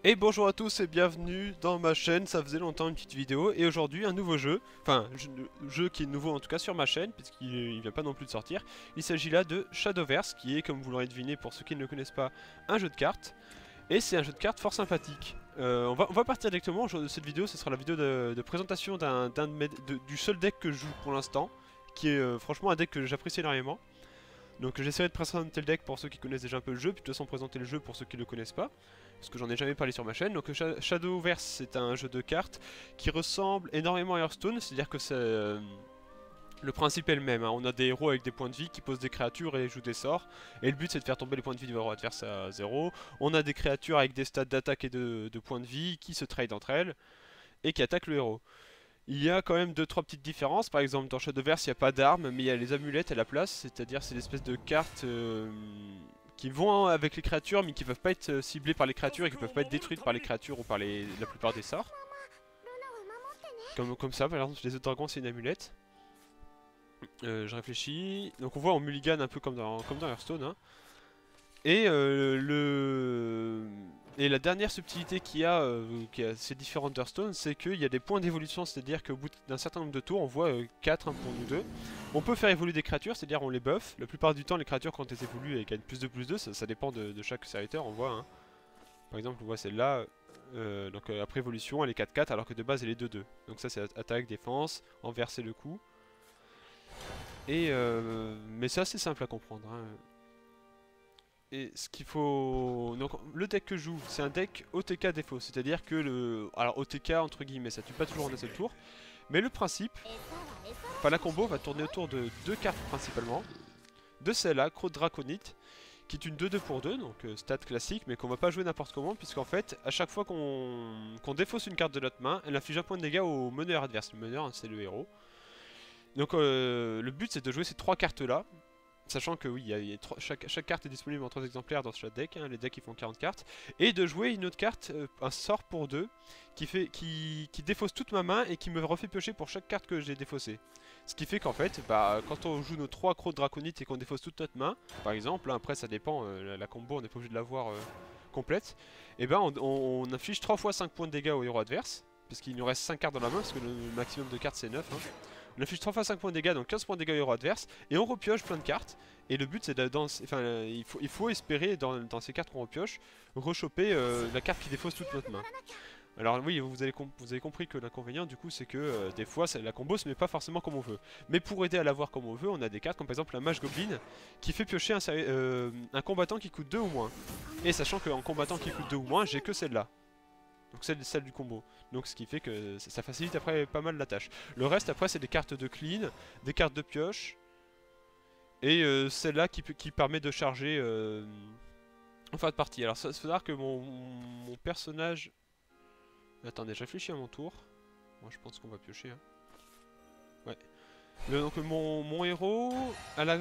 Et bonjour à tous et bienvenue dans ma chaîne, ça faisait longtemps une petite vidéo et aujourd'hui un nouveau jeu, enfin jeu qui est nouveau en tout cas sur ma chaîne puisqu'il vient pas non plus de sortir. Il s'agit là de Shadowverse qui est, comme vous l'aurez deviné pour ceux qui ne le connaissent pas, un jeu de cartes. Et c'est un jeu de cartes fort sympathique. On va partir directement, cette vidéo ce sera la vidéo de présentation du seul deck que je joue pour l'instant, qui est franchement un deck que j'apprécie énormément. Donc j'essaierai de présenter le deck pour ceux qui connaissent déjà un peu le jeu, puis de toute façon présenter le jeu pour ceux qui ne le connaissent pas, parce que j'en ai jamais parlé sur ma chaîne. Donc Shadowverse c'est un jeu de cartes qui ressemble énormément à Hearthstone, c'est-à-dire que le principe est le même, hein. On a des héros avec des points de vie qui posent des créatures et jouent des sorts, et le but c'est de faire tomber les points de vie du héros adverse à 0. On a des créatures avec des stats d'attaque et de points de vie qui se trade entre elles, et qui attaquent le héros. Il y a quand même deux trois petites différences. Par exemple, dans Shadowverse, il n'y a pas d'armes, mais il y a les amulettes à la place. C'est-à-dire, c'est l'espèce de cartes qui vont avec les créatures, mais qui peuvent pas être ciblées par les créatures et qui peuvent pas être détruites par les créatures ou par la plupart des sorts. Comme ça, par exemple, les autres dragons, c'est une amulette. Je réfléchis. Donc on voit en mulligan un peu comme dans Hearthstone, hein. Et et la dernière subtilité qu'il y a ces différentes Hearthstone, c'est qu'il y a des points d'évolution, c'est-à-dire qu'au bout d'un certain nombre de tours, on voit 4 hein, pour nous deux. On peut faire évoluer des créatures, c'est-à-dire on les buff. La plupart du temps, les créatures quand elles évoluent, elles gagnent plus de, ça dépend de chaque serviteur, on voit. Hein. Par exemple, on voit celle-là, après évolution, elle est 4-4 alors que de base elle est 2-2. Donc ça c'est attaque, défense, inverser le coup. Mais c'est assez simple à comprendre. Hein. Et ce qu'il faut... Donc le deck que je joue, c'est un deck OTK défaut, c'est-à-dire que le... Alors OTK entre guillemets, ça tue pas toujours en un seul tour, mais le principe, enfin la combo va tourner autour de deux cartes principalement, de celle-là, Croc Draconite, qui est une 2-2 pour 2, donc stat classique, mais qu'on va pas jouer n'importe comment, puisqu'en fait, à chaque fois qu'on défausse une carte de notre main, elle inflige un point de dégâts au meneur adverse. Le meneur, hein, c'est le héros. Donc le but c'est de jouer ces trois cartes-là, sachant que oui, chaque carte est disponible en 3 exemplaires dans chaque deck, hein, les decks ils font 40 cartes, et de jouer une autre carte, un sort pour 2, qui défausse toute ma main et qui me refait piocher pour chaque carte que j'ai défaussée. Ce qui fait qu'en fait, bah, quand on joue nos 3 crocs de draconite et qu'on défausse toute notre main, par exemple, hein, après ça dépend, la combo on n'est pas obligé de l'avoir complète, et ben on inflige 3 fois 5 points de dégâts au héros adverse, parce qu'il nous reste 5 cartes dans la main, parce que le maximum de cartes c'est 9. Hein. On affiche 3 fois 5 points de dégâts, donc 15 points de dégâts au héros adverse, et on repioche plein de cartes. Et le but c'est il faut espérer dans ces cartes qu'on repioche, rechoper la carte qui défausse toute notre main. Alors oui, vous avez compris que l'inconvénient du coup c'est que des fois la combo se met pas forcément comme on veut. Mais pour aider à l'avoir comme on veut, on a des cartes comme par exemple la mage goblin qui fait piocher un combattant qui coûte 2 ou moins. Et sachant qu'en combattant qui coûte 2 ou moins, j'ai que celle-là. Donc celle du combo. Donc ce qui fait que ça facilite après pas mal la tâche. Le reste après c'est des cartes de clean, des cartes de pioche. Et celle-là qui permet de charger en fin de partie. Alors ça faut savoir que mon personnage... Attendez, je réfléchis à mon tour. Moi je pense qu'on va piocher. Hein. Ouais. Donc mon héros a la...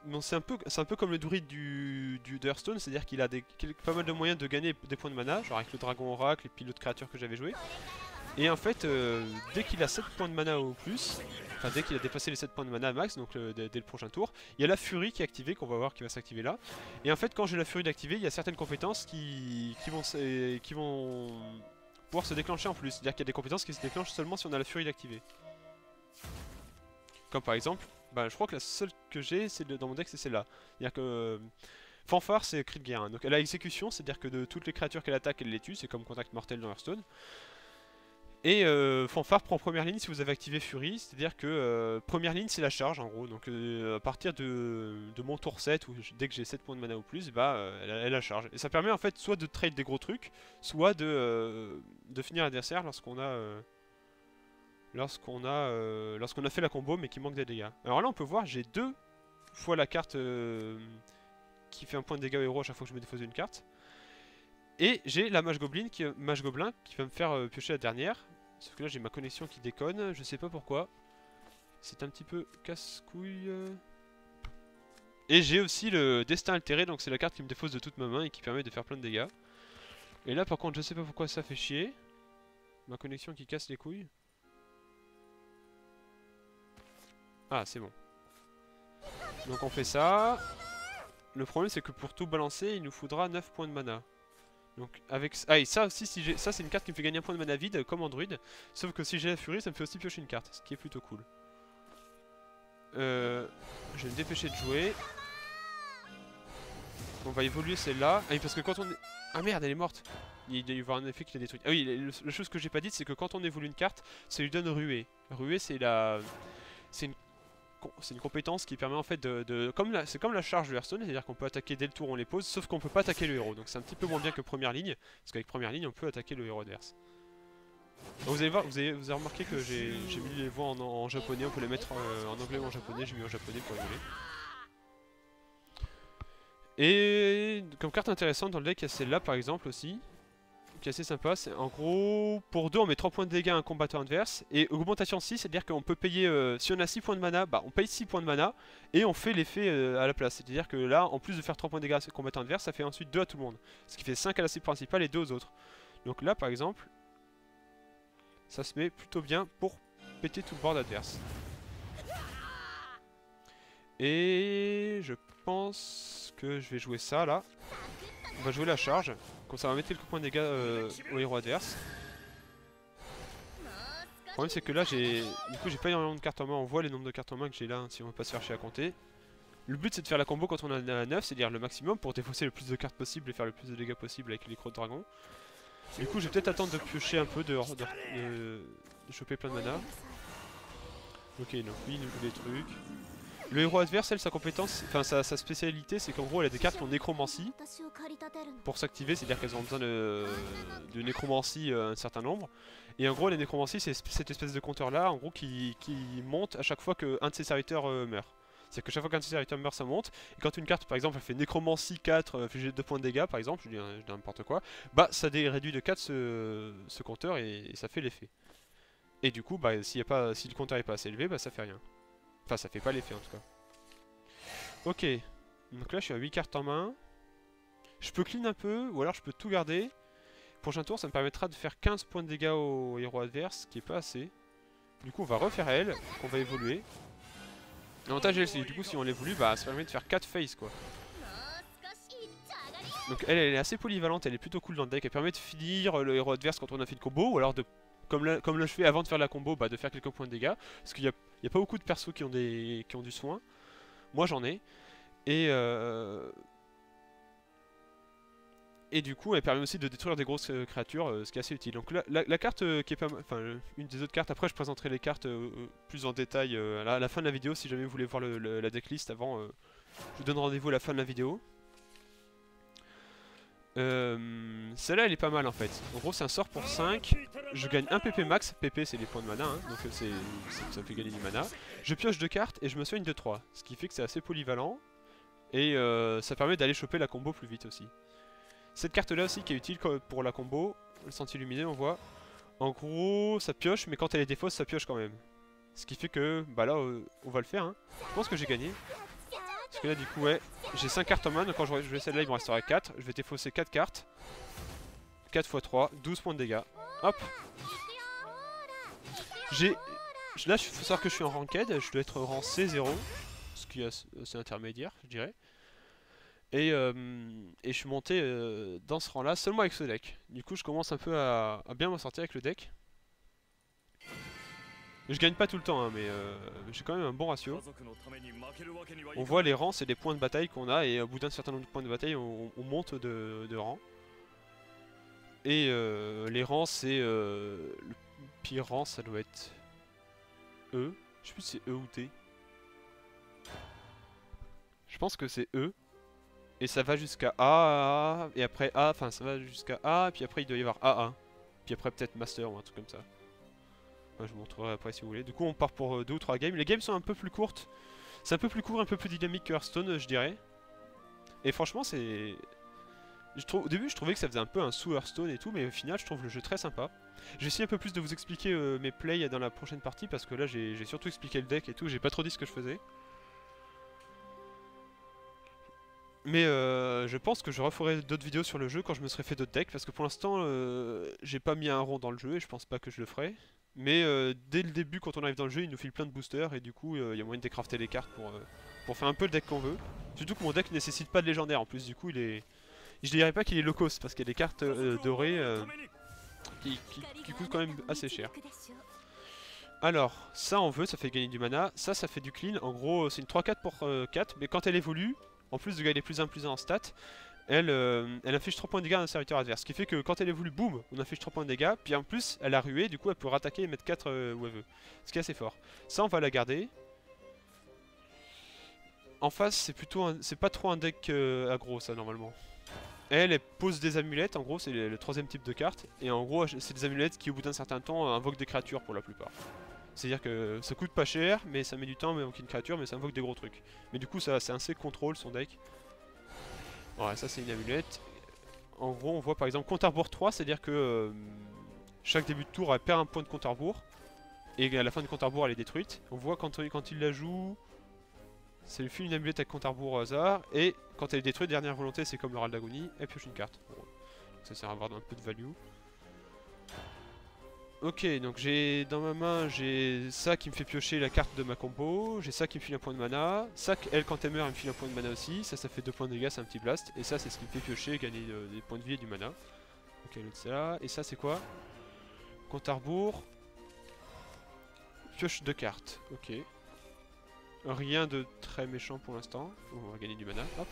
Bon, c'est un peu comme le druide de Hearthstone, c'est-à-dire qu'il a pas mal de moyens de gagner des points de mana, genre avec le dragon oracle et puis l'autre créature que j'avais joué. Et en fait, dès qu'il a 7 points de mana au plus, enfin dès qu'il a dépassé les 7 points de mana max, donc dès le prochain tour, il y a la furie qui est activée, qu'on va voir qui va s'activer là. Et en fait, quand j'ai la furie d'activer, il y a certaines compétences qui vont pouvoir se déclencher en plus. C'est-à-dire qu'il y a des compétences qui se déclenchent seulement si on a la furie d'activer. Comme par exemple, bah, je crois que la seule que j'ai dans mon deck c'est celle-là. C'est-à-dire que Fanfare c'est cri de guerre. Hein. Donc elle a exécution, c'est-à-dire que de toutes les créatures qu'elle attaque, elle les tue, c'est comme contact mortel dans Hearthstone. Et Fanfare prend première ligne si vous avez activé Fury, c'est-à-dire que première ligne c'est la charge en gros, donc à partir de mon tour 7, ou dès que j'ai 7 points de mana ou plus, bah elle la charge. Et ça permet en fait soit de trade des gros trucs, soit de finir l'adversaire lorsqu'on a fait la combo mais qui manque des dégâts. Alors là on peut voir j'ai deux fois la carte qui fait un point de dégâts au héros à chaque fois que je me défausse une carte. Et j'ai la mage gobelin qui va me faire piocher la dernière. Sauf que là j'ai ma connexion qui déconne, je sais pas pourquoi. C'est un petit peu casse-couille. Et j'ai aussi le destin altéré, donc c'est la carte qui me défausse de toute ma main et qui permet de faire plein de dégâts. Et là par contre je sais pas pourquoi ça fait chier. Ma connexion qui casse les couilles. Ah c'est bon. Donc on fait ça. Le problème c'est que pour tout balancer il nous faudra 9 points de mana. Donc avec... Ah et ça aussi, si j'ai... ça c'est une carte qui me fait gagner un point de mana vide comme Android. Sauf que si j'ai la furie, ça me fait aussi piocher une carte, ce qui est plutôt cool. Je vais me dépêcher de jouer. On va évoluer celle-là. Ah oui, parce que quand on... Ah merde, elle est morte. Il doit y avoir un effet qui l'a détruite. Ah oui, la chose que j'ai pas dite, c'est que quand on évolue une carte, ça lui donne ruée. Ruée, c'est la... C'est une compétence qui permet en fait de... C'est comme la charge de Hearthstone, c'est-à-dire qu'on peut attaquer dès le tour où on les pose, sauf qu'on peut pas attaquer le héros. Donc c'est un petit peu moins bien que première ligne, parce qu'avec première ligne, on peut attaquer le héros adverse. Donc vous allez voir, vous avez remarqué que j'ai mis les voix en japonais, on peut les mettre en anglais ou en japonais, j'ai mis en japonais pour rigoler. Et comme carte intéressante dans le deck, il y a celle-là par exemple aussi, qui est assez sympa. C'est en gros, pour 2 on met 3 points de dégâts à un combattant adverse, et augmentation 6, c'est-à-dire qu'on peut payer, si on a 6 points de mana, bah on paye 6 points de mana, et on fait l'effet à la place. C'est-à-dire que là, en plus de faire 3 points de dégâts à ce combattant adverse, ça fait ensuite 2 à tout le monde. Ce qui fait 5 à la cible principale et 2 aux autres. Donc là par exemple, ça se met plutôt bien pour péter tout le board adverse. Et je pense que je vais jouer ça là. On va jouer la charge, comme ça on va mettre quelques points de dégâts au héros adverse. Le problème c'est que là j'ai pas énormément de cartes en main, on voit les nombres de cartes en main que j'ai là, hein, si on veut pas se faire chier à compter. Le but c'est de faire la combo quand on a 9, c'est-à-dire le maximum pour défausser le plus de cartes possible et faire le plus de dégâts possible avec les crocs de dragon. Du coup je vais peut-être attendre de piocher un peu, de choper plein de mana. Ok, donc oui, il nous joue des trucs. Le héros adverse, elle, sa compétence, enfin sa spécialité, c'est qu'en gros elle a des cartes qui ont nécromancie pour s'activer, c'est-à-dire qu'elles ont besoin de nécromancie un certain nombre. Et en gros la nécromancie c'est cette espèce de compteur là, en gros qui monte à chaque fois qu'un de ses serviteurs meurt. C'est-à-dire que chaque fois qu'un de ses serviteurs meurt ça monte, et quand une carte par exemple elle fait nécromancie 4, fait 2 points de dégâts par exemple, je dis n'importe quoi, bah ça réduit de 4 ce compteur et ça fait l'effet. Et du coup bah si le compteur est pas assez élevé, bah ça fait rien. Enfin, ça fait pas l'effet en tout cas. Ok. Donc là, je suis à 8 cartes en main. Je peux clean un peu, ou alors je peux tout garder. Prochain tour, ça me permettra de faire 15 points de dégâts au héros adverse, ce qui est pas assez. Du coup, on va refaire elle, qu'on va évoluer. L'avantage, elle, c'est du coup, si on l'évolue, bah, ça permet de faire 4 phases quoi. Donc elle est assez polyvalente, elle est plutôt cool dans le deck. Elle permet de finir le héros adverse quand on a fait le combo, ou alors de... Comme là je fais avant de faire la combo, bah, de faire quelques points de dégâts. Parce qu'il y a pas beaucoup de persos qui ont du soin. Moi j'en ai. Et du coup elle permet aussi de détruire des grosses créatures, ce qui est assez utile. Donc la carte qui est pas mal, enfin une des autres cartes, après je présenterai les cartes plus en détail à la fin de la vidéo si jamais vous voulez voir la decklist avant. Je vous donne rendez-vous à la fin de la vidéo. Celle-là elle est pas mal en fait. En gros c'est un sort pour 5. Je gagne 1 PP max. PP c'est les points de mana, hein, donc ça me fait gagner du mana. Je pioche 2 cartes et je me soigne de 3. Ce qui fait que c'est assez polyvalent. Et ça permet d'aller choper la combo plus vite aussi. Cette carte là aussi qui est utile pour la combo. Le sentier illuminé on voit. En gros ça pioche mais quand elle est défausse ça pioche quand même. Ce qui fait que bah là on va le faire. Hein. Je pense que j'ai gagné. Parce que là du coup ouais, j'ai 5 cartes en main, donc quand je vais celle-là il me restera 4. Je vais défausser 4 cartes. 4 x 3, 12 points de dégâts. Hop. Là il faut savoir que je suis en ranked, je dois être rang C0. Ce qui est assez intermédiaire je dirais. Et je suis monté dans ce rang là seulement avec ce deck. Du coup je commence un peu à bien m'en sortir avec le deck. Je gagne pas tout le temps, hein, mais j'ai quand même un bon ratio. On voit les rangs, c'est des points de bataille qu'on a, et au bout d'un certain nombre de points de bataille, on monte de rang. Et les rangs, c'est... le pire rang, ça doit être E. Je sais plus si c'est E ou T. Je pense que c'est E. Et ça va jusqu'à A, et après A, enfin ça va jusqu'à A, et puis après il doit y avoir AA. Puis après peut-être Master ou un truc comme ça. Je vous montrerai après si vous voulez. Du coup on part pour 2 ou 3 games. Les games sont un peu plus courtes. C'est un peu plus court, un peu plus dynamique que Hearthstone je dirais. Et franchement c'est... Au début je trouvais que ça faisait un peu un sous Hearthstone et tout, mais au final je trouve le jeu très sympa. Je vais essayer un peu plus de vous expliquer mes plays dans la prochaine partie, parce que là j'ai surtout expliqué le deck et tout, j'ai pas trop dit ce que je faisais. Mais je pense que je referai d'autres vidéos sur le jeu quand je me serai fait d'autres decks, parce que pour l'instant j'ai pas mis un rond dans le jeu et je pense pas que je le ferai. Mais dès le début, quand on arrive dans le jeu, il nous file plein de boosters et du coup il y a moyen de décrafter les cartes pour faire un peu le deck qu'on veut. Surtout que mon deck ne nécessite pas de légendaire en plus, du coup il Je dirais pas qu'il est low cost parce qu'il y a des cartes dorées qui coûtent quand même assez cher. Alors, ça on veut, ça fait gagner du mana. Ça fait du clean. En gros, c'est une 3-4 pour 4. Mais quand elle évolue, en plus de gagner plus 1 en stats, elle inflige 3 points de dégâts à un serviteur adverse. Ce qui fait que quand elle évolue, boum, on inflige 3 points de dégâts. Puis en plus, elle a rué, du coup elle peut rattaquer et mettre 4 où elle veut. Ce qui est assez fort. Ça, on va la garder. En face, c'est pas trop un deck aggro, ça, normalement. Elle pose des amulettes, en gros, c'est le troisième type de carte. Et en gros, c'est des amulettes qui, au bout d'un certain temps, invoquent des créatures pour la plupart. C'est-à-dire que ça coûte pas cher, mais ça met du temps à invoquer une créature, mais ça invoque des gros trucs. Mais du coup, ça c'est assez contrôle son deck. Ouais, ça c'est une amulette. En gros, on voit par exemple compte à rebours 3, c'est-à-dire que chaque début de tour, elle perd un point de compte à rebours. Et à la fin du compte à rebours, elle est détruite. On voit quand il la joue, ça lui fait une amulette avec compte à rebours au hasard. Et quand elle est détruite, dernière volonté, c'est comme le Râle d'agonie, elle pioche une carte. Bon, ça sert à avoir un peu de value. Ok, donc j'ai dans ma main, j'ai ça qui me fait piocher la carte de ma combo, j'ai ça qui me file un point de mana, ça, elle quand elle meurt, elle me file un point de mana aussi, ça fait 2 points de dégâts, c'est un petit blast, et ça c'est ce qui me fait piocher et gagner des points de vie et du mana. Ok, l'autre c'est là, et ça c'est quoi? Compte à rebours, pioche 2 cartes, ok. Rien de très méchant pour l'instant, on va gagner du mana, hop.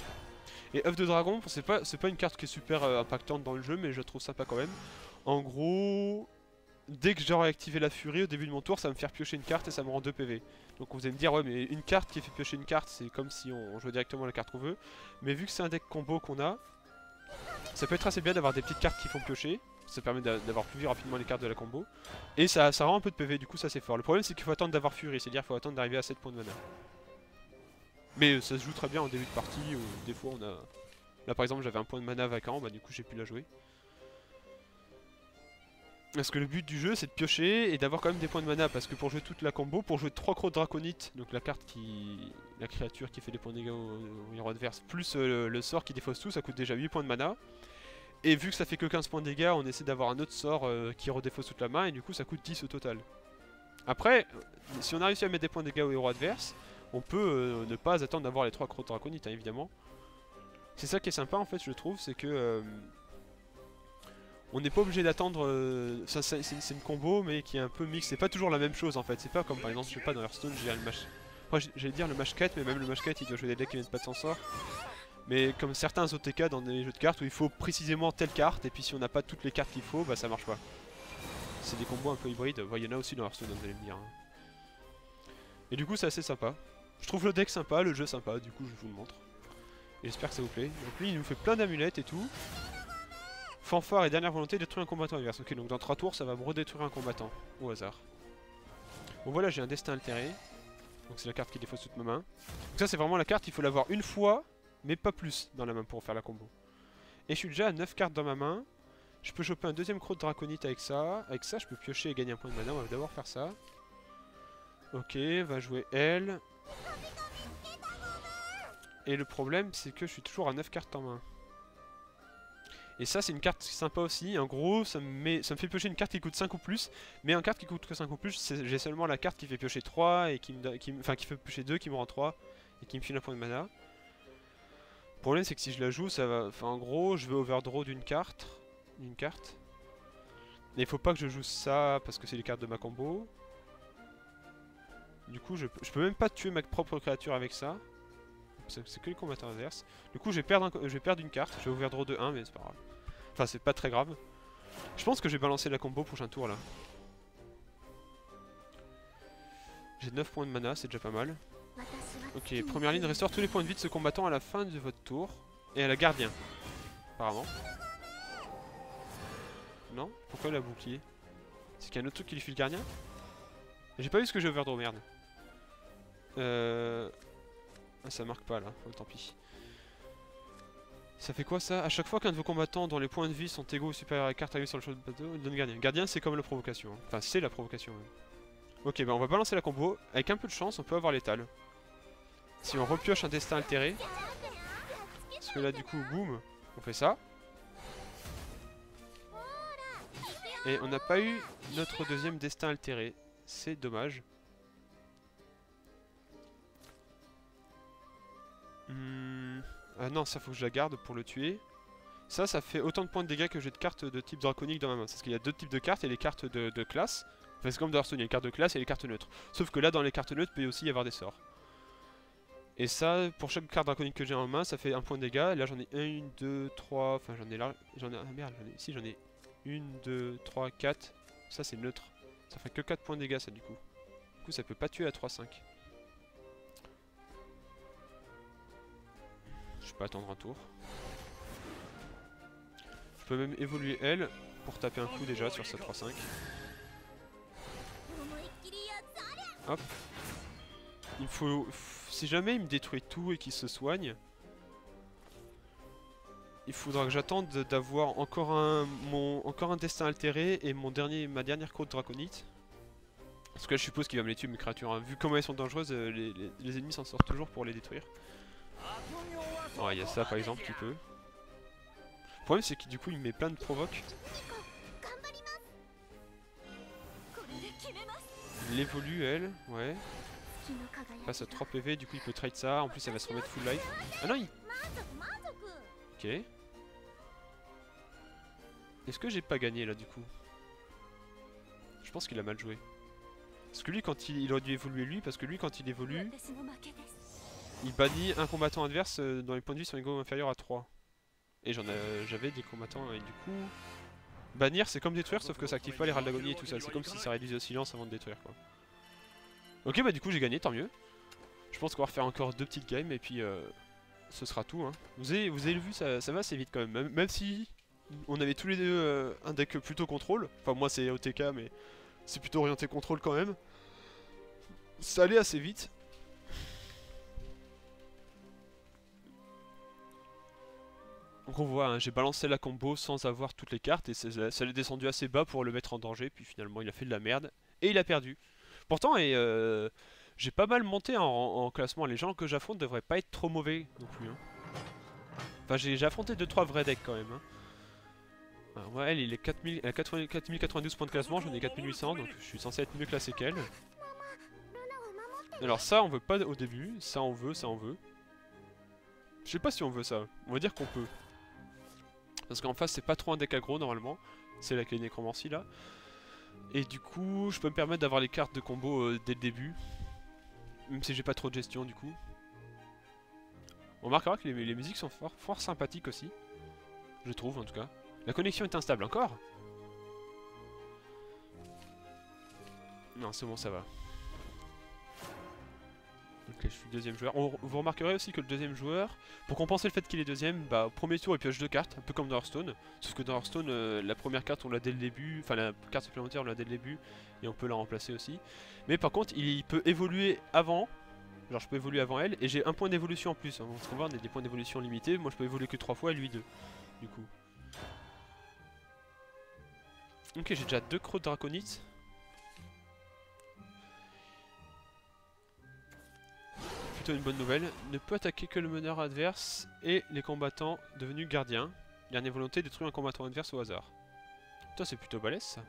Et œuf de dragon, c'est pas une carte qui est super impactante dans le jeu, mais je la trouve sympa quand même. En gros, dès que j'aurai activé la furie au début de mon tour, ça va me faire piocher une carte et ça me rend 2 PV. Donc vous allez me dire, ouais, mais une carte qui fait piocher une carte, c'est comme si on jouait directement la carte qu'on veut. Mais vu que c'est un deck combo qu'on a, ça peut être assez bien d'avoir des petites cartes qui font piocher. Ça permet d'avoir plus vite rapidement les cartes de la combo. Et ça rend un peu de PV, du coup ça c'est fort. Le problème c'est qu'il faut attendre d'avoir furie, c'est-à-dire qu'il faut attendre d'arriver à 7 points de mana. Mais ça se joue très bien en début de partie, ou des fois on a... Là par exemple j'avais un point de mana vacant, bah du coup j'ai pu la jouer. Parce que le but du jeu c'est de piocher et d'avoir quand même des points de mana, parce que pour jouer toute la combo, pour jouer 3 crocs draconites, donc la carte qui... la créature qui fait des points de dégâts au héros adverse, plus le sort qui défausse tout, ça coûte déjà 8 points de mana. Et vu que ça fait que 15 points de dégâts, on essaie d'avoir un autre sort qui redéfausse toute la main, et du coup ça coûte 10 au total. Après, si on a réussi à mettre des points de dégâts au héros adverse, on peut ne pas attendre d'avoir les 3 crocs draconites, hein, évidemment. C'est ça qui est sympa en fait, je trouve, c'est que... on n'est pas obligé d'attendre, c'est une combo mais qui est un peu mix, c'est pas toujours la même chose en fait, c'est pas comme par exemple, je sais pas, dans Hearthstone, j'ai le match... Enfin, j'allais dire le match 4, mais même le match 4 il doit jouer des decks qui viennent pas de son sort. Mais comme certains OTK dans des jeux de cartes où il faut précisément telle carte, et puis si on n'a pas toutes les cartes qu'il faut, bah ça marche pas. C'est des combos un peu hybrides, il y en a aussi dans Hearthstone, vous allez me dire. Hein. Et du coup c'est assez sympa. Je trouve le deck sympa, le jeu sympa, du coup je vous le montre. Et j'espère que ça vous plaît. Donc lui il nous fait plein d'amulettes et tout. Fanfare et dernière volonté, détruire un combattant adverse. Ok, donc dans 3 tours, ça va me redétruire un combattant, au hasard. Bon voilà, j'ai un destin altéré. Donc c'est la carte qui défausse toute ma main. Donc ça c'est vraiment la carte, il faut l'avoir une fois, mais pas plus dans la main pour faire la combo. Et je suis déjà à 9 cartes dans ma main. Je peux choper un deuxième croc de draconite avec ça. Avec ça, je peux piocher et gagner un point de mana, on va d'abord faire ça. Ok, va jouer elle. Et le problème, c'est que je suis toujours à 9 cartes en main. Et ça c'est une carte sympa aussi, en gros ça me fait piocher une carte qui coûte 5 ou plus, mais en carte qui coûte que 5 ou plus, j'ai seulement la carte qui fait piocher 3 et qui fait piocher 2 qui me rend 3 et qui me file un point de mana. Le problème c'est que si je la joue, ça va. Enfin en gros je vais overdraw d'une carte. Et il faut pas que je joue ça parce que c'est les cartes de ma combo. Du coup je peux même pas tuer ma propre créature avec ça. C'est que les combattants adverses. Du coup je vais perdre une carte, je vais overdraw de 1 mais c'est pas grave. Enfin c'est pas très grave. Je pense que je vais balancer la combo prochain tour là. J'ai 9 points de mana, c'est déjà pas mal. Ok, première ligne, restaure tous les points de vie de ce combattant à la fin de votre tour. Et elle a gardien. Apparemment. Non? Pourquoi elle a bouclier? C'est qu'il y a un autre truc qui lui file gardien? J'ai pas vu ce que j'ai overdraw, merde. Ah, ça marque pas là, oh, tant pis. Ça fait quoi ça? À chaque fois qu'un de vos combattants dont les points de vie sont égaux ou supérieurs à la carte arrivée sur le champ de bateau, il donne gardien. Gardien c'est comme la provocation. Hein. Enfin c'est la provocation. Hein. Ok, bah on va balancer la combo. Avec un peu de chance, on peut avoir l'étal. Si on repioche un destin altéré. Parce que là du coup, boum, on fait ça. Et on n'a pas eu notre deuxième destin altéré. C'est dommage. Ah non, ça faut que je la garde pour le tuer. Ça fait autant de points de dégâts que j'ai de cartes de type draconique dans ma main. Parce qu'il y a deux types de cartes et les cartes de classe. Enfin, c'est comme dans Hearthstone, il y a les cartes de classe et les cartes neutres. Sauf que là, dans les cartes neutres, il peut aussi y avoir des sorts. Et ça, pour chaque carte draconique que j'ai en main, ça fait un point de dégâts. Et là, j'en ai 1, 2, 3. Enfin, j'en ai là. Ah merde, si j'en ai 1, 2, 3, 4. Ça, c'est neutre. Ça fait que 4 points de dégâts, ça, du coup. Du coup, ça peut pas tuer à 3, 5. Je peux attendre un tour. Je peux même évoluer elle pour taper un coup déjà sur sa 3, 5. Hop. Il faut... Si jamais il me détruit tout et qu'il se soigne, il faudra que j'attende d'avoir encore un destin altéré et ma dernière croûte draconite. Parce que là je suppose qu'il va me les tuer mes créatures. Hein. Vu comment elles sont dangereuses, les ennemis s'en sortent toujours pour les détruire. Ouais, il y a ça par exemple qui peut. Le problème c'est que du coup il met plein de provoques. Il évolue elle, ouais. Il passe à 3 PV, du coup il peut trade ça, en plus elle va se remettre full life. Ah non il... Ok. Est-ce que j'ai pas gagné là du coup? Je pense qu'il a mal joué. Parce que lui quand il aurait dû évoluer lui, parce que lui quand il évolue, il bannit un combattant adverse dont les points de vie sont égaux ou inférieurs à 3. Et j'avais des combattants et du coup... Bannir c'est comme détruire sauf que ça active pas les râles d'agonie et tout ça, c'est comme si ça réduisait au silence avant de détruire quoi. Ok bah du coup j'ai gagné, tant mieux. Je pense qu'on va refaire encore 2 petites games et puis ce sera tout. Hein. Vous avez vu, ça va assez vite quand même. Même si on avait tous les deux un deck plutôt contrôle. Enfin moi c'est OTK mais c'est plutôt orienté contrôle quand même. Ça allait assez vite. Donc on voit, hein, j'ai balancé la combo sans avoir toutes les cartes et ça l'est descendu assez bas pour le mettre en danger. Puis finalement il a fait de la merde et il a perdu. Pourtant j'ai pas mal monté en classement. Les gens que j'affronte devraient pas être trop mauvais non plus. Hein. Enfin j'ai affronté 2-3 vrais decks quand même. Hein. Alors, ouais, elle est 4092 points de classement, j'en ai 4800 donc je suis censé être mieux classé qu'elle. Alors ça on veut pas au début, ça on veut, ça on veut. Je sais pas si on veut ça, on va dire qu'on peut. Parce qu'en face c'est pas trop un deck aggro normalement, c'est la clé nécromancie là. Et du coup je peux me permettre d'avoir les cartes de combo dès le début. Même si j'ai pas trop de gestion du coup. On remarquera que les musiques sont fort sympathiques aussi. Je trouve en tout cas. La connexion est instable encore? Non c'est bon ça va. Ok je suis deuxième joueur. Vous remarquerez aussi que le deuxième joueur, pour compenser le fait qu'il est deuxième, bah au premier tour il pioche 2 cartes, un peu comme dans Hearthstone. Sauf que dans Hearthstone la première carte on l'a dès le début, enfin la carte supplémentaire on l'a dès le début et on peut la remplacer aussi. Mais par contre il peut évoluer avant. Genre je peux évoluer avant elle et j'ai un point d'évolution en plus. Hein. Parce qu'on voit on a des points d'évolution limités. Moi je peux évoluer que 3 fois et lui 2. Du coup. Ok j'ai déjà 2 crocs de draconite. Plutôt une bonne nouvelle. Ne peut attaquer que le meneur adverse et les combattants devenus gardiens. Dernière volonté, détruire un combattant adverse au hasard. Toi c'est plutôt balèze ça.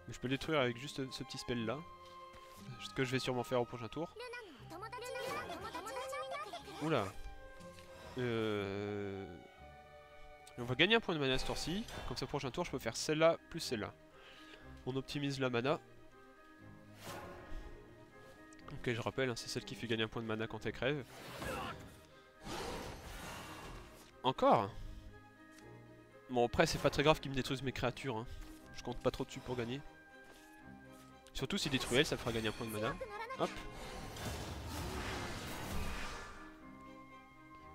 Mais je peux le détruire avec juste ce petit spell là. Ce que je vais sûrement faire au prochain tour. Oula. On va gagner un point de mana ce tour-ci. Comme ça, prochain tour, je peux faire celle-là plus celle-là. On optimise la mana. Ok, je rappelle, hein, c'est celle qui fait gagner un point de mana quand elle crève. Encore? Bon, après, c'est pas très grave qu'ils me détruisent mes créatures. Hein. Je compte pas trop dessus pour gagner. Surtout si détruit elle, ça fera gagner un point de mana. Hop.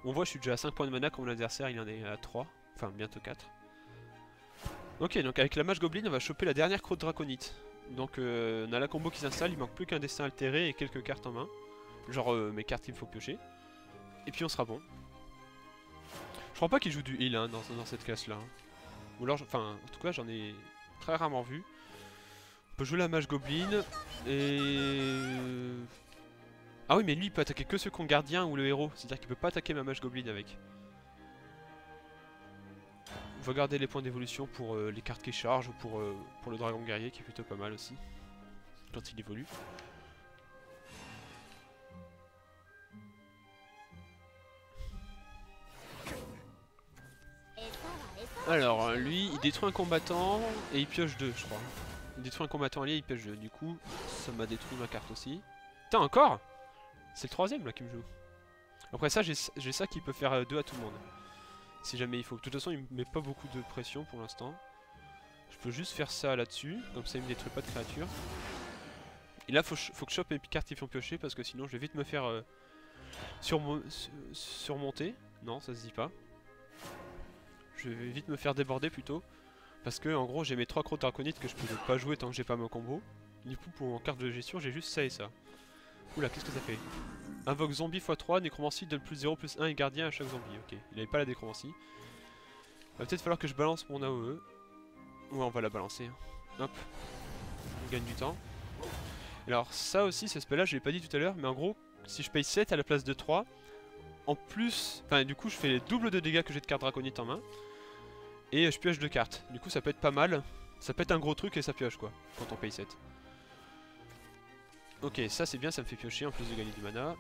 On voit, je suis déjà à 5 points de mana quand mon adversaire il en est à 3. Enfin, bientôt 4. Ok, donc avec la mage goblin, on va choper la dernière croûte draconite. Donc on a la combo qui s'installe, il manque plus qu'un destin altéré et quelques cartes en main. Genre mes cartes qu'il me faut piocher. Et puis on sera bon. Je crois pas qu'il joue du heal hein, dans cette classe là. Ou alors, enfin, en tout cas j'en ai très rarement vu. On peut jouer la mage goblin et... Ah oui mais lui il peut attaquer que ceux qui ont gardien ou le héros. C'est-à-dire qu'il peut pas attaquer ma mage goblin avec. On va garder les points d'évolution pour les cartes qui chargent ou pour le dragon guerrier qui est plutôt pas mal aussi. Quand il évolue. Alors, lui, il détruit un combattant et il pioche 2, je crois. Il détruit un combattant allié, il pioche 2. Du coup, ça m'a détruit ma carte aussi. Putain, encore! C'est le troisième là qui me joue. Après ça, j'ai ça qui peut faire 2 à tout le monde. Si jamais il faut. De toute façon, il me met pas beaucoup de pression pour l'instant. Je peux juste faire ça là-dessus. Comme ça, il me détruit pas de créatures. Et là, faut que je chope mes cartes qui font piocher parce que sinon, je vais vite me faire surmonter. Non, ça se dit pas. Je vais vite me faire déborder plutôt. Parce que en gros j'ai mes 3 crocs draconites que je peux pas jouer tant que j'ai pas mon combo. Du coup pour en carte de gestion j'ai juste ça et ça. Oula, qu'est-ce que ça fait? Invoque zombie x3, nécromancie donne plus 0 plus 1 et gardien à chaque zombie. Ok, il avait pas la nécromancie. Va peut-être falloir que je balance mon AOE. Ouais, on va la balancer. Hop. On gagne du temps. Alors ça aussi, ce spell là je l'ai pas dit tout à l'heure, mais en gros si je paye 7 à la place de 3, en plus, enfin du coup je fais les doubles de dégâts que j'ai de cartes draconites en main. Et je pioche 2 cartes. Du coup ça peut être pas mal. Ça peut être un gros truc et ça pioche quoi, quand on paye 7. Ok, ça c'est bien, ça me fait piocher en plus de gagner du mana.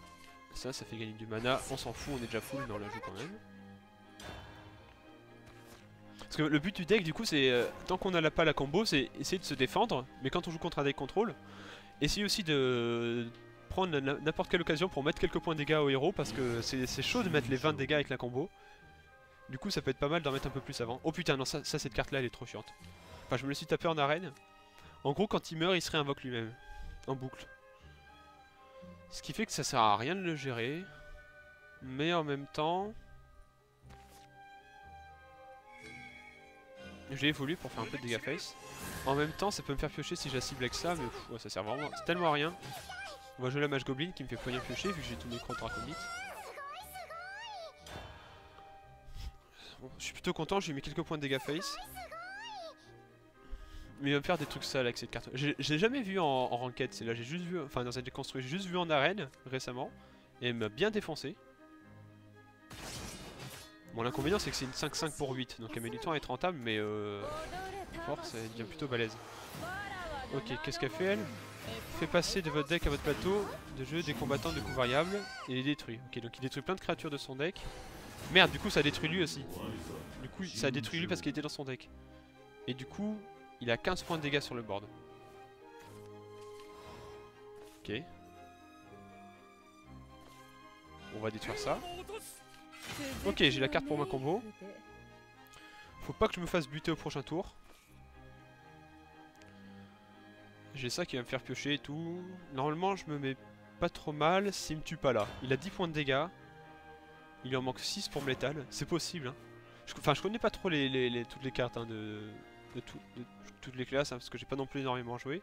Ça fait gagner du mana, on s'en fout, on est déjà full mais on la joue quand même. Parce que le but du deck du coup c'est, tant qu'on n'a pas la combo, c'est essayer de se défendre. Mais quand on joue contre un deck contrôle, essayer aussi de prendre n'importe quelle occasion pour mettre quelques points de dégâts au héros. Parce que c'est chaud de mettre les 20 dégâts avec la combo. Du coup ça peut être pas mal d'en mettre un peu plus avant. Oh putain non, ça cette carte là elle est trop chiante. Enfin je me le suis tapé en arène. En gros quand il meurt il se réinvoque lui-même. En boucle. Ce qui fait que ça sert à rien de le gérer. Mais en même temps... j'ai évolué pour faire un peu de dégâts face. En même temps ça peut me faire piocher si je la cible avec ça. Mais pff, ouais, ça sert vraiment... c'est tellement à rien. On va jouer la mage goblin qui me fait poigner piocher vu que j'ai tous mes crocs draconites. Bon, je suis plutôt content, j'ai mis quelques points de dégâts face. Mais il va me faire des trucs sales avec cette carte. Je l'ai jamais vu en ranked, c'est là, j'ai juste vu, enfin dans un deck construit, j'ai juste vu en arène récemment. Et elle m'a bien défoncé. Bon l'inconvénient c'est que c'est une 5-5 pour 8, donc elle met du temps à être rentable, mais force elle devient plutôt balèze. Ok, qu'est-ce qu'elle fait elle? Fait passer de votre deck à votre plateau de jeu des combattants de coût variable et les détruit. Ok, donc il détruit plein de créatures de son deck. Merde, du coup ça détruit lui aussi. Du coup ça a détruit lui parce qu'il était dans son deck. Et du coup, il a 15 points de dégâts sur le board. Ok. On va détruire ça. Ok, j'ai la carte pour ma combo. Faut pas que je me fasse buter au prochain tour. J'ai ça qui va me faire piocher et tout. Normalement, je me mets pas trop mal s'il me tue pas là. Il a 10 points de dégâts. Il lui en manque 6 pour me létal. C'est possible. Hein. Enfin, je connais pas trop toutes les cartes hein, de toutes les classes, hein, parce que j'ai pas non plus énormément joué.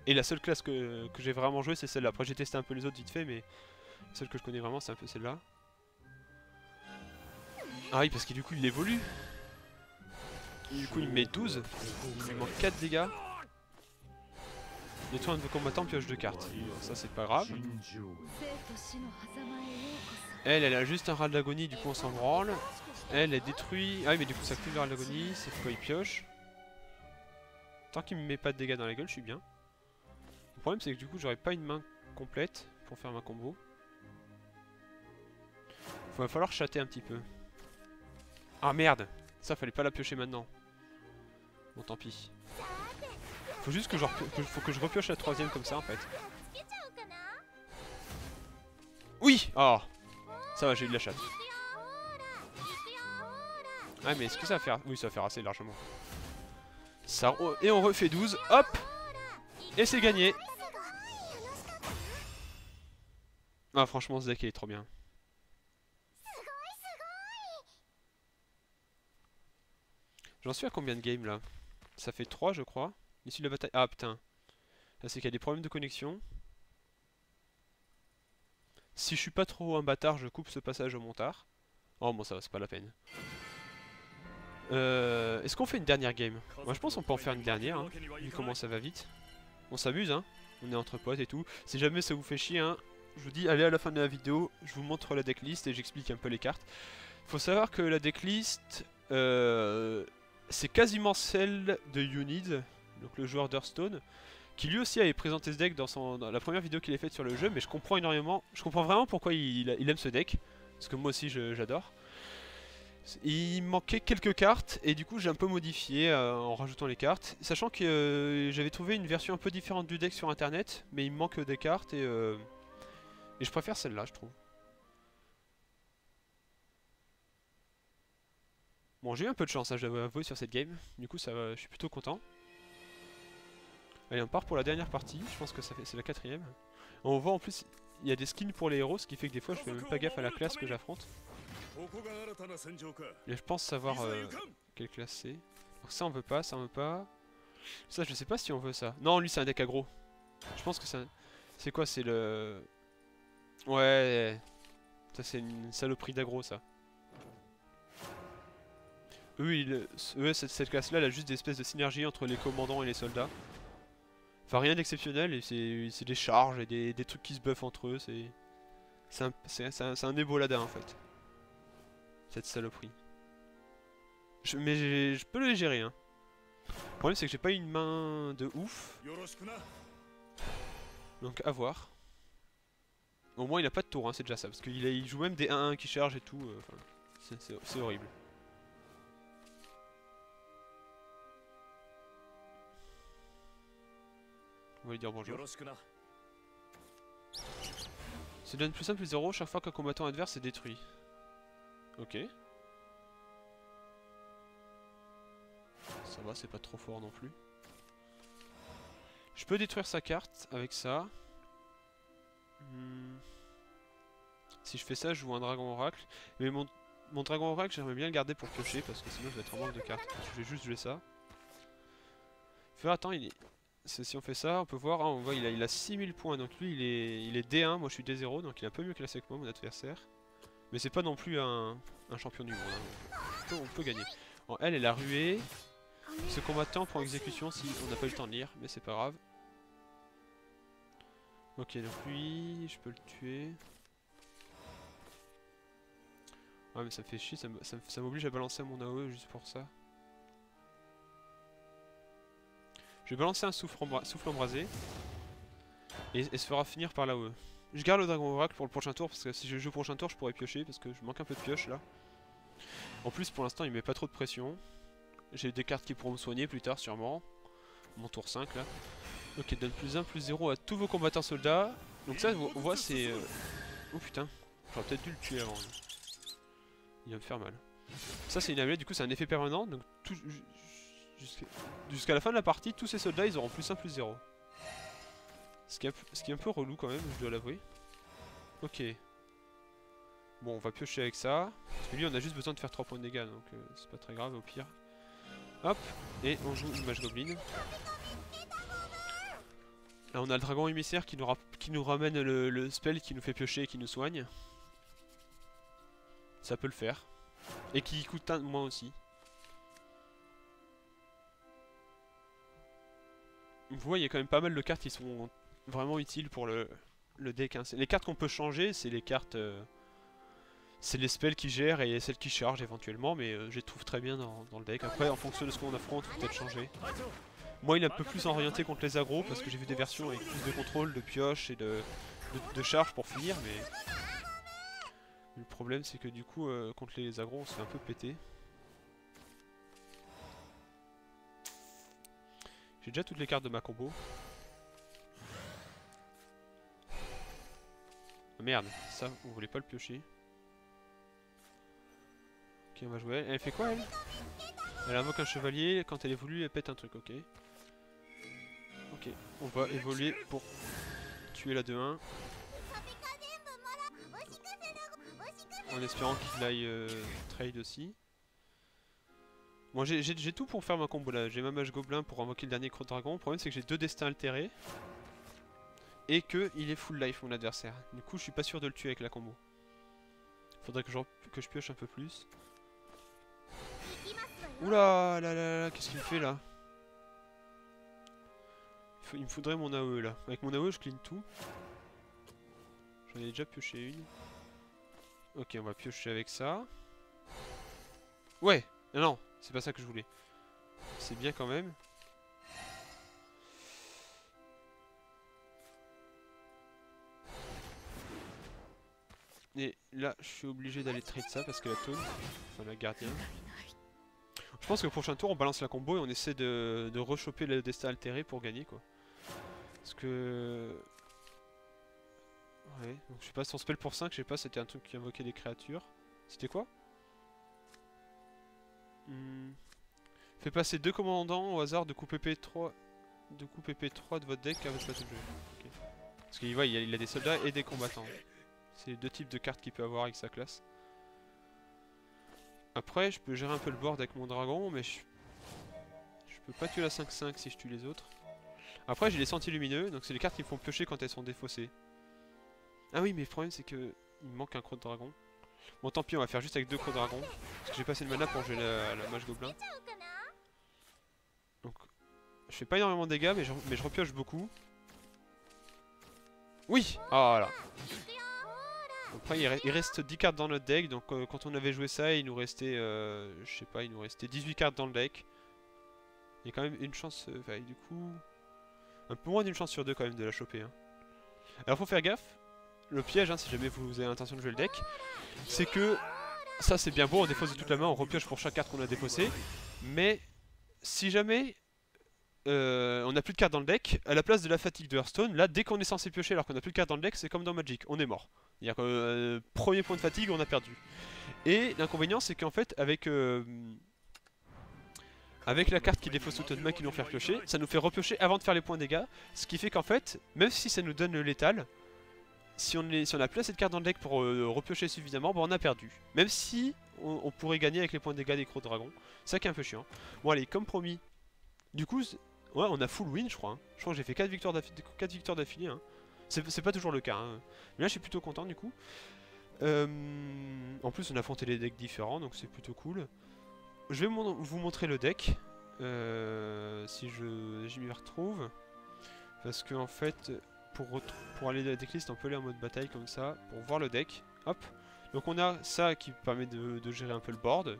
Et la seule classe que j'ai vraiment joué, c'est celle-là. Après, j'ai testé un peu les autres vite fait, mais celle que je connais vraiment, c'est un peu celle-là. Ah oui, parce que du coup, il évolue. Et du coup, il me met 12. Il lui manque 4 dégâts. Détruire un de vos combattants, pioche 2 cartes. Ça, c'est pas grave. Elle a juste un rat de l'agonie, du coup, on s'en branle. Elle détruit. Ah oui, mais du coup, ça active le rat de l'agonie. C'est pourquoi il pioche. Tant qu'il me met pas de dégâts dans la gueule, je suis bien. Le problème, c'est que du coup, j'aurai pas une main complète pour faire ma combo. Va falloir chatter un petit peu. Ah merde! Ça, fallait pas la piocher maintenant. Bon, tant pis. Faut juste que faut que je repioche la troisième comme ça en fait. Oui! Oh! Ça va, j'ai eu de la chatte. Ah mais est-ce que ça va faire... Oui, ça va faire assez largement. Ça... Et on refait 12. Hop! Et c'est gagné! Ah franchement, ce deck il est trop bien. J'en suis à combien de games là? Ça fait 3 je crois. L'issue de la bataille... Ah putain. Là c'est qu'il y a des problèmes de connexion. Si je suis pas trop un bâtard, je coupe ce passage au montard. Oh bon ça va, c'est pas la peine. Est-ce qu'on fait une dernière game? Moi je pense qu'on peut en faire une dernière, hein, vu comment ça va vite. On s'amuse hein, on est entre potes et tout. Si jamais ça vous fait chier, hein, je vous dis allez à la fin de la vidéo, je vous montre la decklist et j'explique un peu les cartes. Faut savoir que la decklist, c'est quasiment celle de Unid, donc le joueur d'Hearthstone, qui lui aussi avait présenté ce deck dans la première vidéo qu'il a faite sur le jeu, mais je comprends énormément, je comprends vraiment pourquoi il aime ce deck, parce que moi aussi j'adore. Il me manquait quelques cartes et du coup j'ai un peu modifié en rajoutant les cartes. Sachant que j'avais trouvé une version un peu différente du deck sur internet, mais il me manque des cartes et je préfère celle-là je trouve. Bon j'ai eu un peu de chance, hein, je dois avouer sur cette game, du coup ça va, je suis plutôt content. Allez on part pour la dernière partie, je pense que c'est la quatrième. On voit en plus il y a des skins pour les héros, ce qui fait que des fois je fais même pas gaffe à la classe que j'affronte. Et je pense savoir quelle classe c'est. Donc ça on veut pas, ça on veut pas. Ça je sais pas si on veut ça. Non lui c'est un deck aggro. Je pense que c'est c'est quoi, c'est le... Ouais... Ça c'est une saloperie d'aggro ça. Eux cette classe là elle a juste des espèces de synergie entre les commandants et les soldats. Enfin rien d'exceptionnel et c'est des charges et des trucs qui se buffent entre eux, c'est un ébolada en fait. Cette saloperie. Mais je peux le gérer hein. Le problème c'est que j'ai pas une main de ouf. Donc à voir. Au moins il a pas de tour, hein, c'est déjà ça. Parce qu'il joue même des 1-1 qui chargent et tout. C'est horrible. On va lui dire bonjour. C'est donne plus 1 plus 0 chaque fois qu'un combattant adverse est détruit. Ok. Ça va, c'est pas trop fort non plus. Je peux détruire sa carte avec ça. Si je fais ça, je joue un dragon oracle. Mais mon dragon oracle, j'aimerais bien le garder pour piocher parce que sinon je vais être en manque de cartes. Je vais juste jouer ça. Attends, si on fait ça, on peut voir, hein, on voit il a 6000 points. Donc lui il est D1, moi je suis D0, donc il est un peu mieux classé que moi, mon adversaire. Mais c'est pas non plus un champion du monde. Hein. On peut gagner. Bon, elle a rué. Ce combattant prend exécution si on n'a pas eu le temps de lire, mais c'est pas grave. Ok, donc lui, je peux le tuer. Ouais, mais ça me fait chier, ça m'oblige à balancer mon AOE juste pour ça. Je vais balancer un souffle embrasé. Et se fera finir par l'AOE. Je garde le dragon oracle pour le prochain tour, parce que si je joue au prochain tour, je pourrais piocher, parce que je manque un peu de pioche là. En plus, pour l'instant, il met pas trop de pression. J'ai des cartes qui pourront me soigner plus tard, sûrement. Mon tour 5 là. Ok, donne plus 1, plus 0 à tous vos combattants soldats. Donc ça, on voit, c'est... Oh putain, j'aurais peut-être dû le tuer avant. Il va me faire mal. Ça, c'est une amulette, du coup, c'est un effet permanent. Donc jusqu'à la fin de la partie, tous ces soldats, ils auront plus 1, plus 0. Ce qui est un peu relou quand même, je dois l'avouer. Ok. Bon, on va piocher avec ça. Parce que lui, on a juste besoin de faire 3 points de dégâts, donc c'est pas très grave au pire. Hop, et on joue une mage goblin. Là on a le dragon émissaire qui nous ramène le spell qui nous fait piocher et qui nous soigne. Ça peut le faire. Et qui coûte un de moins aussi. Vous voyez, il y a quand même pas mal de cartes qui sont vraiment utiles pour le deck. Hein. Les cartes qu'on peut changer, c'est les cartes... c'est les spells qui gèrent et celles qui chargent éventuellement, mais je les trouve très bien dans le deck. Après, en fonction de ce qu'on affronte, faut peut-être changer. Moi, il est un peu plus orienté contre les agros parce que j'ai vu des versions avec plus de contrôle, de pioche et de charge pour finir, mais le problème c'est que du coup, contre les agros, on se fait un peu péter. J'ai déjà toutes les cartes de ma combo. Ah, merde, ça, on voulait pas le piocher. Ok, on va jouer. Elle fait quoi, elle? Elle invoque un chevalier, quand elle évolue, elle pète un truc, ok. Ok, on va évoluer pour tuer la 2-1. En espérant qu'il aille trade aussi. Bon, j'ai tout pour faire ma combo là. J'ai ma mage gobelin pour invoquer le dernier croc dragon. Le problème c'est que j'ai 2 destins altérés. Et que il est full life mon adversaire. Du coup je suis pas sûr de le tuer avec la combo. Faudrait que je pioche un peu plus. Oula là là là, qu'est-ce qu'il fait là? Il me faudrait mon AOE là. Avec mon AOE je clean tout. J'en ai déjà pioché une. Ok, on va piocher avec ça. Ouais! Non, c'est pas ça que je voulais. C'est bien quand même. Et là, je suis obligé d'aller trade ça parce que la taunt, enfin la gardienne. Je pense que le prochain tour, on balance la combo et on essaie de rechoper le destin altéré pour gagner quoi. Parce que... Ouais, donc je sais pas, son spell pour 5, je sais pas, c'était un truc qui invoquait des créatures. C'était quoi? Fait passer 2 commandants au hasard de coup PP3 de votre deck à votre plateau de jeu. Okay. Parce qu'il voit, il a des soldats et des combattants. C'est les deux types de cartes qu'il peut avoir avec sa classe. Après, je peux gérer un peu le board avec mon dragon, mais je peux pas tuer la 5-5 si je tue les autres. Après, j'ai les sentiers lumineux, donc c'est les cartes qui me font piocher quand elles sont défaussées. Ah oui, mais le problème c'est que il me manque un croc de dragon. Bon, tant pis, on va faire juste avec 2 crocs de dragon. Parce que j'ai passé le mana pour jouer la mage gobelin. Donc, je fais pas énormément de dégâts, mais je repioche beaucoup. Oui! Ah, voilà. Après, il reste 10 cartes dans notre deck, donc quand on avait joué ça, il nous restait, je sais pas, il nous restait 18 cartes dans le deck. Il y a quand même une chance, du coup, un peu moins d'une chance sur 2 quand même de la choper. Hein. Alors faut faire gaffe, le piège, hein, si jamais vous avez l'intention de jouer le deck, c'est que ça c'est bien beau, on défausse de toute la main, on repioche pour chaque carte qu'on a défaussée, mais si jamais on n'a plus de cartes dans le deck, à la place de la fatigue de Hearthstone, là dès qu'on est censé piocher alors qu'on n'a plus de cartes dans le deck, c'est comme dans Magic, on est mort. C'est-à-dire que premier point de fatigue, on a perdu. Et l'inconvénient c'est qu'en fait avec la carte qui défausse toute notre main qui nous fait piocher, ça nous fait repiocher avant de faire les points de dégâts, ce qui fait qu'en fait, même si ça nous donne le létal, si on a plus assez de cartes dans le deck pour repiocher suffisamment, bon, on a perdu. Même si on pourrait gagner avec les points de dégâts des crocs de dragon, c'est ça qui est un peu chiant. Bon allez, comme promis, du coup, ouais, on a full win je crois. Hein. Je crois que j'ai fait 4 victoires d'affilée. Hein. C'est pas toujours le cas, hein. Mais là je suis plutôt content du coup. En plus on a affronté les decks différents, donc c'est plutôt cool. Je vais vous montrer le deck, si je m'y retrouve. Parce que en fait, pour aller dans la decklist, on peut aller en mode bataille comme ça, pour voir le deck. Hop. Donc on a ça qui permet de gérer un peu le board.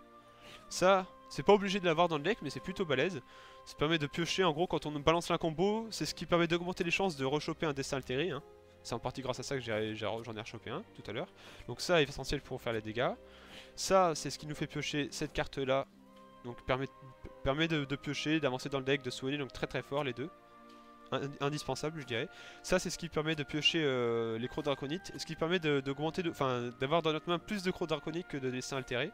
Ça, c'est pas obligé de l'avoir dans le deck, mais c'est plutôt balèze. Ça permet de piocher, en gros, quand on balance un combo, c'est ce qui permet d'augmenter les chances de rechoper un destin altéré. Hein. C'est en partie grâce à ça que j'en ai rechopé un tout à l'heure. Donc ça est essentiel pour faire les dégâts. Ça, c'est ce qui nous fait piocher cette carte-là. Donc permet de piocher, d'avancer dans le deck, de soigner, donc très très fort les deux. Indispensable je dirais. Ça c'est ce qui permet de piocher les crocs draconites, et ce qui permet d'avoir dans notre main plus de crocs draconiques que de destins altérés.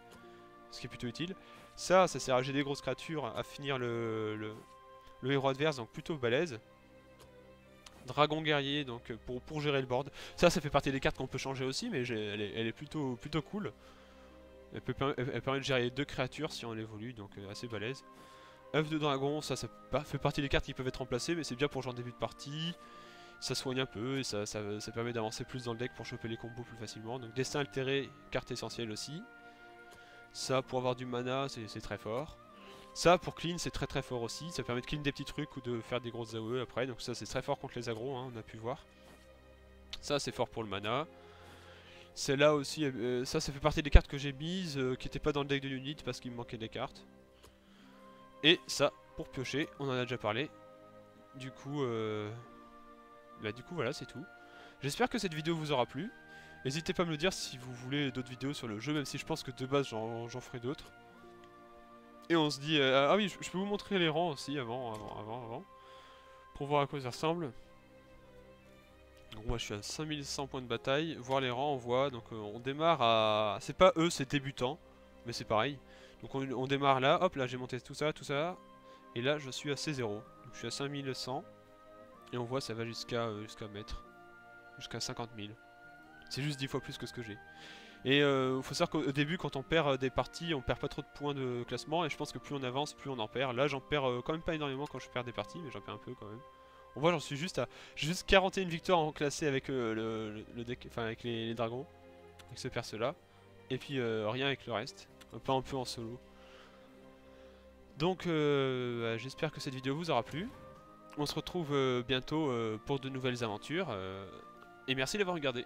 Ce qui est plutôt utile. Ça sert à gérer des grosses créatures, à finir le héros adverse, donc plutôt balèze. Dragon guerrier, donc pour gérer le board. Ça fait partie des cartes qu'on peut changer aussi, mais elle est plutôt cool. Elle permet de gérer 2 créatures si on l'évolue, donc assez balèze. œuf de dragon, ça fait partie des cartes qui peuvent être remplacées, mais c'est bien pour genre début de partie. Ça soigne un peu et ça permet d'avancer plus dans le deck pour choper les combos plus facilement. Donc destin altéré, carte essentielle aussi. Ça pour avoir du mana, c'est très fort. Ça pour clean, c'est très très fort aussi. Ça permet de clean des petits trucs ou de faire des grosses AOE après. Donc ça c'est très fort contre les agros, hein, on a pu voir. Ça c'est fort pour le mana. Celle-là aussi, ça fait partie des cartes que j'ai mises, qui n'étaient pas dans le deck de Unit parce qu'il me manquait des cartes. Et ça, pour piocher, on en a déjà parlé. Du coup, voilà, c'est tout. J'espère que cette vidéo vous aura plu. N'hésitez pas à me le dire si vous voulez d'autres vidéos sur le jeu, même si je pense que de base j'en ferai d'autres. Et on se dit, ah oui, je peux vous montrer les rangs aussi avant, pour voir à quoi ça ressemble. Donc moi je suis à 5100 points de bataille, voir les rangs on voit, donc on démarre à... C'est pas eux, c'est débutant, mais c'est pareil. Donc on démarre là, hop là j'ai monté tout ça, et là je suis à C0, donc je suis à 5100, et on voit ça va jusqu'à mettre, jusqu'à 50 000. C'est juste 10 fois plus que ce que j'ai. Et faut savoir qu'au début quand on perd des parties, on perd pas trop de points de classement, et je pense que plus on avance, plus on en perd. Là j'en perds quand même pas énormément quand je perds des parties, mais j'en perds un peu quand même. On voit, j'en suis juste à 41 victoires en classé avec le deck, enfin avec les dragons, avec ce perso là, et puis rien avec le reste, pas un peu en solo. Donc j'espère que cette vidéo vous aura plu. On se retrouve bientôt pour de nouvelles aventures, et merci d'avoir regardé.